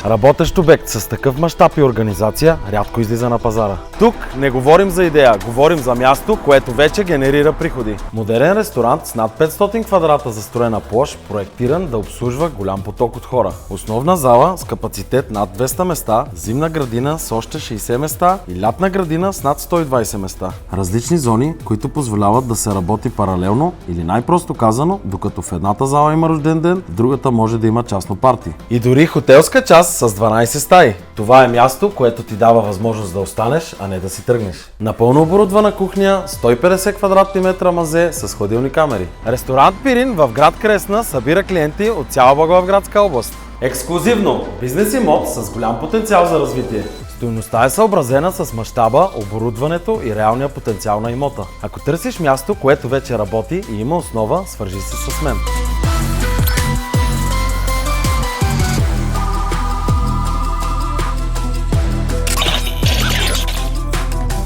Работещ обект с такъв мащаб и организация рядко излиза на пазара. Тук не говорим за идея, говорим за място, което вече генерира приходи. Модерен ресторант с над 500 квадрата застроена площ, проектиран да обслужва голям поток от хора. Основна зала с капацитет над 200 места, зимна градина с още 60 места и лятна градина с над 120 места. Различни зони, които позволяват да се работи паралелно или най-просто казано, докато в едната зала има рожден ден, в другата може да има частно парти. И дори хотелска част с 12 стаи. Това е място, което ти дава възможност да останеш, а не да си тръгнеш. Напълно оборудвана кухня, 150 квадратни метра мазе с хладилни камери. Ресторант Пирин в град Кресна събира клиенти от цяла Благоевградска област. Ексклузивно! Бизнес имот с голям потенциал за развитие. Стойността е съобразена с мащаба, оборудването и реалния потенциал на имота. Ако търсиш място, което вече работи и има основа, свържи се с мен.